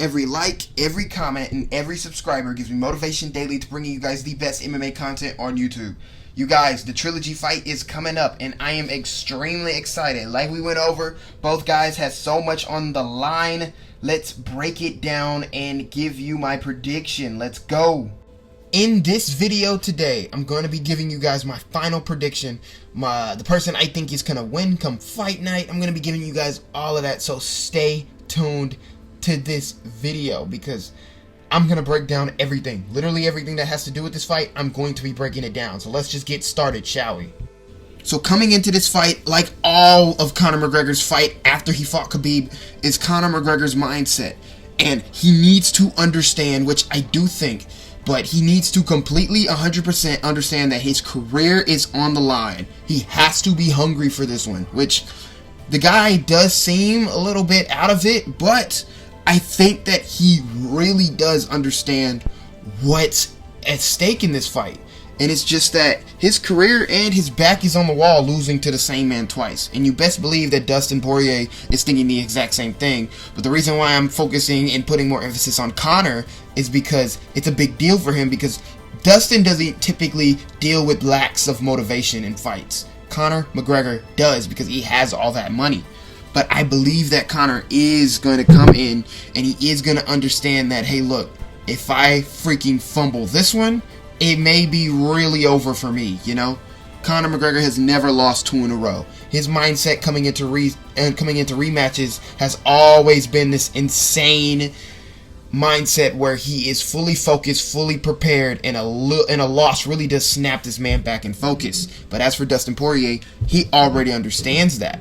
Every like, every comment, and every subscriber gives me motivation daily to bring you guys the best MMA content on YouTube. You guys, the trilogy fight is coming up, and I am extremely excited. Like we went over, both guys have so much on the line. Let's break it down and give you my prediction. Let's go. In this video today, I'm going to be giving you guys my final prediction. The person I think is going to win come fight night. I'm going to be giving you guys all of that, so stay tuned to this video because I'm going to break down everything. Literally everything that has to do with this fight, I'm going to be breaking it down. So let's just get started, shall we? So coming into this fight, like all of Conor McGregor's fight after he fought Khabib, is Conor McGregor's mindset. And he needs to understand, which I do think, but he needs to completely 100% understand that his career is on the line. He has to be hungry for this one, which the guy does seem a little bit out of it, but I think that he really does understand what's at stake in this fight. And it's just that his career and his back is on the wall, losing to the same man twice. And you best believe that Dustin Poirier is thinking the exact same thing. But the reason why I'm focusing and putting more emphasis on Conor is because it's a big deal for him, because Dustin doesn't typically deal with lacks of motivation in fights. Conor McGregor does, because he has all that money. But I believe that Conor is going to come in and he is going to understand that, hey, look, if I freaking fumble this one, it may be really over for me, you know? Conor McGregor has never lost 2 in a row. His mindset coming into rematches has always been this insane mindset where he is fully focused, fully prepared, and a loss really does snap this man back in focus. But as for Dustin Poirier, he already understands that.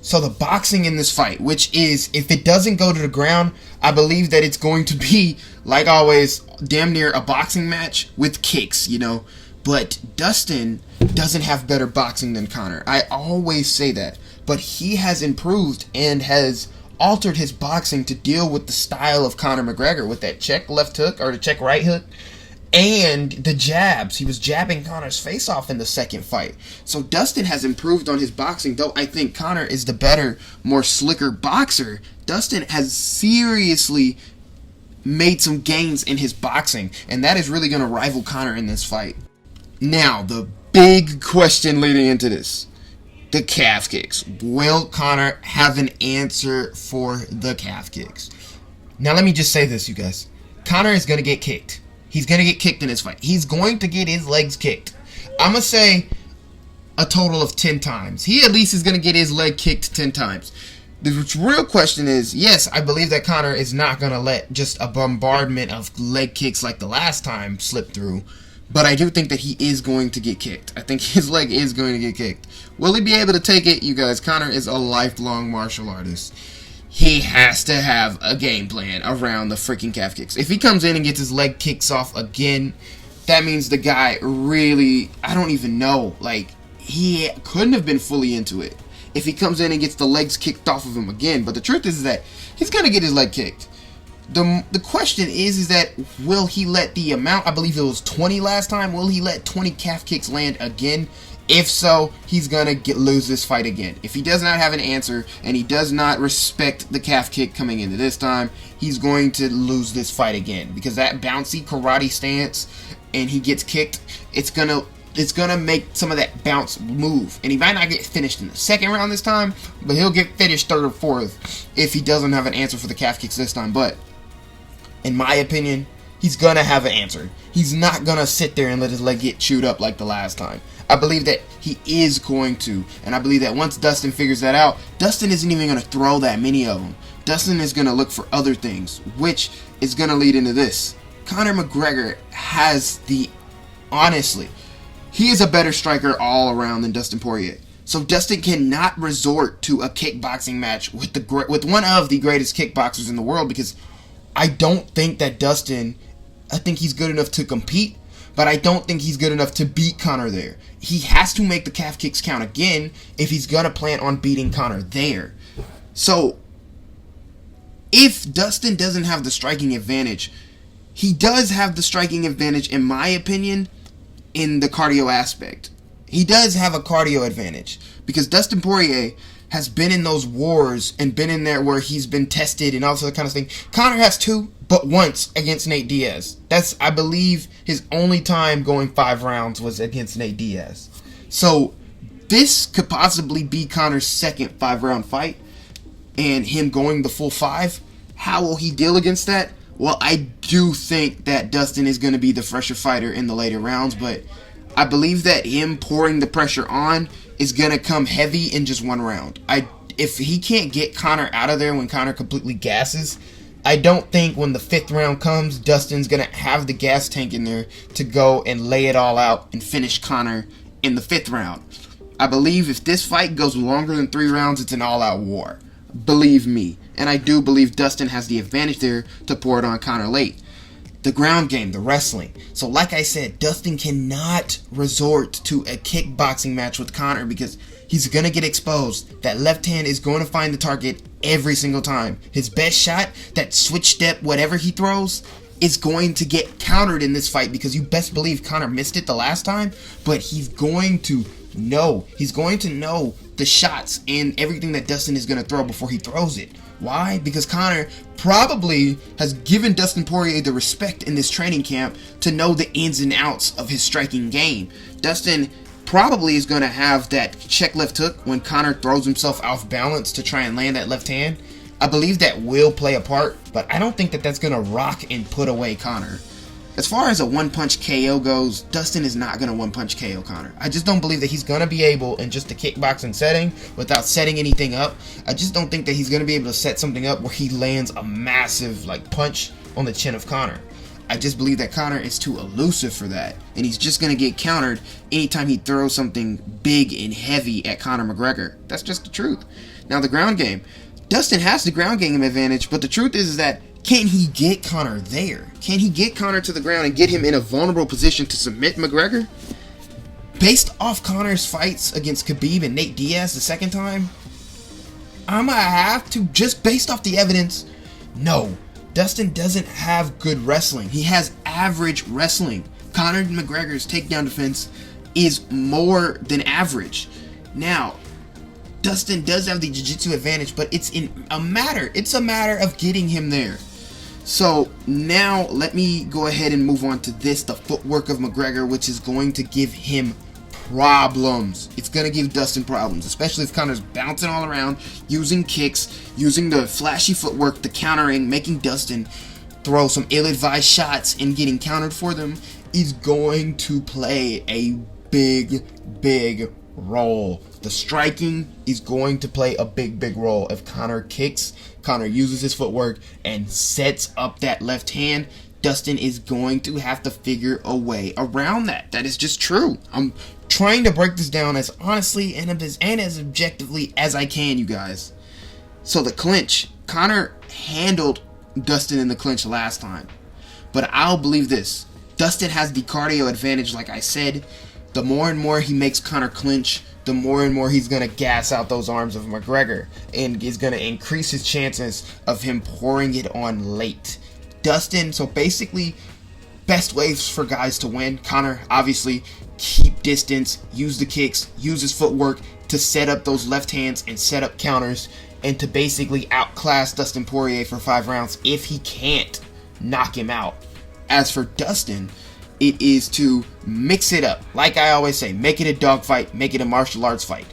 So the boxing in this fight, which is, if it doesn't go to the ground, I believe that it's going to be, like always, damn near a boxing match with kicks, you know. But Dustin doesn't have better boxing than Conor. I always say that. But he has improved and has altered his boxing to deal with the style of Conor McGregor, with that check left hook, or the check right hook, and the jabs. He was jabbing Conor's face off in the second fight. So Dustin has improved on his boxing, though I think Conor is the better, more slicker boxer. Dustin has seriously made some gains in his boxing, and that is really going to rival Conor in this fight. Now, the big question leading into this, the calf kicks. Will Conor have an answer for the calf kicks? Now, let me just say this, you guys. Conor is going to get kicked. He's going to get kicked in this fight. He's going to get his legs kicked. I'm going to say a total of 10 times. He at least is going to get his leg kicked 10 times. The real question is, yes, I believe that Conor is not going to let just a bombardment of leg kicks like the last time slip through. But I do think that he is going to get kicked. I think his leg is going to get kicked. Will he be able to take it? You guys, Conor is a lifelong martial artist. He has to have a game plan around the freaking calf kicks. If he comes in and gets his leg kicks off again, that means the guy really, I don't even know, like, he couldn't have been fully into it if he comes in and gets the legs kicked off of him again. But the truth is that he's going to get his leg kicked. The question is that will he let the amount, I believe it was 20 last time, will he let 20 calf kicks land again? If so, he's going to lose this fight again. If he does not have an answer and he does not respect the calf kick coming into this time, he's going to lose this fight again. Because that bouncy karate stance and he gets kicked, it's going to make some of that bounce move. And he might not get finished in the second round this time, but he'll get finished third or fourth if he doesn't have an answer for the calf kicks this time. But in my opinion, he's going to have an answer. He's not going to sit there and let his leg get chewed up like the last time. I believe that he is going to, and I believe that once Dustin figures that out, Dustin isn't even going to throw that many of them. Dustin is going to look for other things, which is going to lead into this. Conor McGregor has honestly, he is a better striker all around than Dustin Poirier. So Dustin cannot resort to a kickboxing match with one of the greatest kickboxers in the world, because I don't think that Dustin, I think he's good enough to compete, but I don't think he's good enough to beat Conor there. He has to make the calf kicks count again if he's going to plan on beating Conor there. So, if Dustin doesn't have the striking advantage, he does have the striking advantage, in my opinion, in the cardio aspect. He does have a cardio advantage, because Dustin Poirier has been in those wars and been in there where he's been tested and all that kind of thing. Conor has too, but once against Nate Diaz. That's, I believe, his only time going 5 rounds was against Nate Diaz. So this could possibly be Conor's second 5-round fight and him going the full 5. How will he deal against that? Well, I do think that Dustin is going to be the fresher fighter in the later rounds, but I believe that him pouring the pressure on is going to come heavy in just 1 round. If he can't get Conor out of there when Conor completely gasses, I don't think when the 5th round comes, Dustin's going to have the gas tank in there to go and lay it all out and finish Conor in the 5th round. I believe if this fight goes longer than 3 rounds, it's an all-out war. Believe me. And I do believe Dustin has the advantage there to pour it on Conor late. The ground game, the wrestling. So like I said, Dustin cannot resort to a kickboxing match with Conor because he's going to get exposed. That left hand is going to find the target every single time. His best shot, that switch step, whatever he throws, is going to get countered in this fight because you best believe Conor missed it the last time, but he's going to know. He's going to know the shots and everything that Dustin is going to throw before he throws it. Why? Because Conor probably has given Dustin Poirier the respect in this training camp to know the ins and outs of his striking game. Dustin probably is going to have that check left hook when Conor throws himself off balance to try and land that left hand. I believe that will play a part, but I don't think that that's going to rock and put away Conor. As far as a one-punch KO goes, Dustin is not going to one-punch KO Conor. I just don't believe that he's going to be able, in just a kickboxing setting, without setting anything up, I just don't think that he's going to be able to set something up where he lands a massive punch on the chin of Conor. I just believe that Conor is too elusive for that, and he's just going to get countered anytime he throws something big and heavy at Conor McGregor. That's just the truth. Now, the ground game. Dustin has the ground game advantage, but the truth is that can he get Conor there? Can he get Conor to the ground and get him in a vulnerable position to submit McGregor? Based off Conor's fights against Khabib and Nate Diaz the second time, I'm going to have to, just based off the evidence, no. Dustin doesn't have good wrestling. He has average wrestling. Conor McGregor's takedown defense is more than average. Now, Dustin does have the jiu-jitsu advantage, but it's a matter of getting him there. So now let me go ahead and move on to this, the footwork of McGregor, which is going to give him problems. It's going to give Dustin problems, especially if Conor's bouncing all around, using kicks, using the flashy footwork, the countering, making Dustin throw some ill-advised shots and getting countered for them. Is going to play a big role. The striking is going to play a big role. If Conor kicks, Conor uses his footwork and sets up that left hand, Dustin is going to have to figure a way around that. That is just true. I'm trying to break this down as honestly and as objectively as I can, you guys. So the clinch, Conor handled Dustin in the clinch last time, but I'll believe this. Dustin has the cardio advantage, like I said. The more and more he makes Conor clinch, the more and more he's going to gas out those arms of McGregor and is going to increase his chances of him pouring it on late. Dustin, so basically, best ways for guys to win. Conor, obviously, keep distance, use the kicks, use his footwork to set up those left hands and set up counters and to basically outclass Dustin Poirier for 5 rounds if he can't knock him out. As for Dustin, it is to mix it up. Like I always say, make it a dogfight, make it a martial arts fight.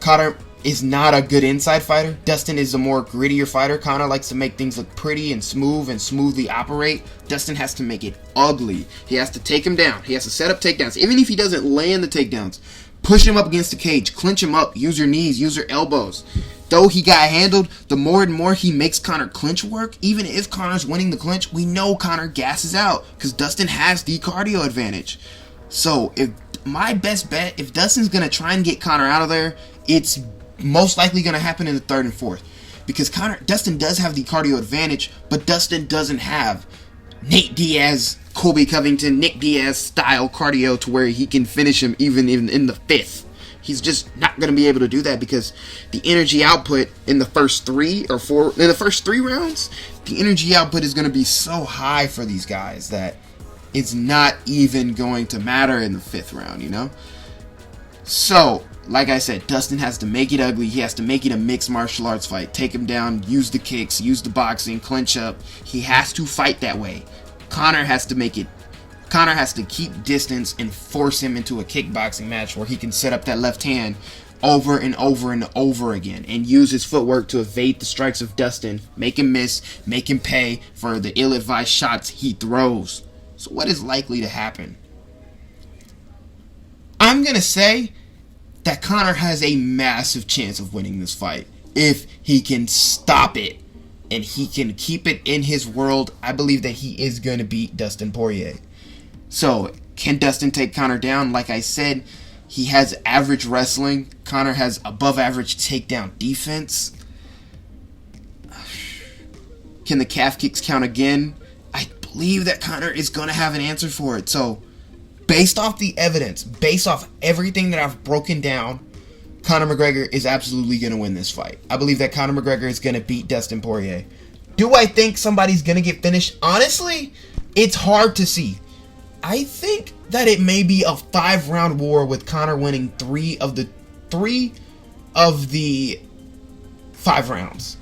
Conor is not a good inside fighter. Dustin is a more grittier fighter. Conor likes to make things look pretty and smoothly operate. Dustin has to make it ugly. He has to take him down. He has to set up takedowns. Even if he doesn't land the takedowns, push him up against the cage, clinch him up, use your knees, use your elbows. Though he got handled, the more and more he makes Conor clinch work, even if Conor's winning the clinch, we know Conor gasses out because Dustin has the cardio advantage. So, if my best bet, if Dustin's going to try and get Conor out of there, it's most likely going to happen in the 3rd and 4th. Because Dustin does have the cardio advantage, but Dustin doesn't have Nate Diaz, Colby Covington, Nick Diaz style cardio to where he can finish him even in the 5th. He's just not going to be able to do that because the energy output in the first 3 rounds, the energy output is going to be so high for these guys that it's not even going to matter in the 5th round, you know? So, like I said, Dustin has to make it ugly. He has to make it a mixed martial arts fight. Take him down, use the kicks, use the boxing, clinch up. He has to fight that way. Conor has to keep distance and force him into a kickboxing match where he can set up that left hand over and over and over again and use his footwork to evade the strikes of Dustin, make him miss, make him pay for the ill-advised shots he throws. So what is likely to happen? I'm going to say that Conor has a massive chance of winning this fight if he can stop it and he can keep it in his world. I believe that he is going to beat Dustin Poirier. So, can Dustin take Conor down? Like I said, he has average wrestling. Conor has above average takedown defense. Can the calf kicks count again? I believe that Conor is going to have an answer for it. So, based off the evidence, based off everything that I've broken down, Conor McGregor is absolutely going to win this fight. I believe that Conor McGregor is going to beat Dustin Poirier. Do I think somebody's going to get finished? Honestly, it's hard to see. I think that it may be a 5-round war with Conor winning three of the 5 rounds.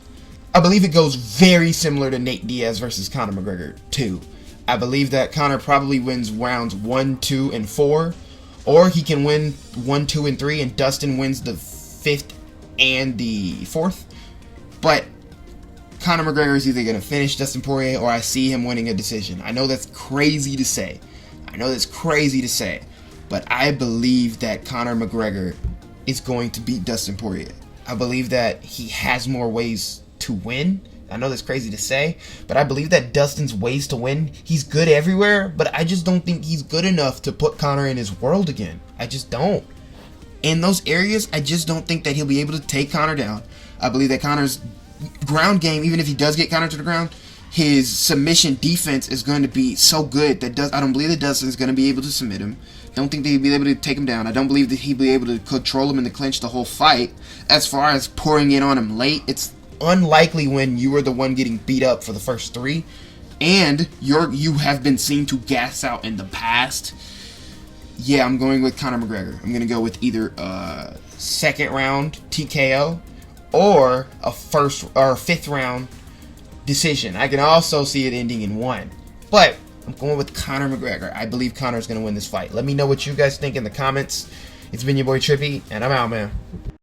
I believe it goes very similar to Nate Diaz versus Conor McGregor 2. I believe that Conor probably wins rounds 1, 2, and 4. Or he can win 1, 2, and 3, and Dustin wins the 5th and the 4th. But Conor McGregor is either going to finish Dustin Poirier or I see him winning a decision. I know that's crazy to say. But I believe that Conor McGregor is going to beat Dustin Poirier. I believe that he has more ways to win. I know that's crazy to say, but I believe that Dustin's ways to win, he's good everywhere, but I just don't think he's good enough to put Conor in his world again. I just don't. In those areas, I just don't think that he'll be able to take Conor down. I believe that Conor's ground game, even if he does get Conor to the ground, his submission defense is going to be so good that I don't believe that Dustin's going to be able to submit him. I don't think that he'll be able to take him down. I don't believe that he'll be able to control him in the clinch the whole fight. As far as pouring in on him late, it's unlikely when you are the one getting beat up for the first 3 and you have been seen to gas out in the past. Yeah, I'm going with Conor McGregor. I'm going to go with either a 2nd round TKO or a 1st or 5th round decision. I can also see it ending in 1. But I'm going with Conor McGregor. I believe Conor's going to win this fight. Let me know what you guys think in the comments. It's been your boy Trippy, and I'm out, man.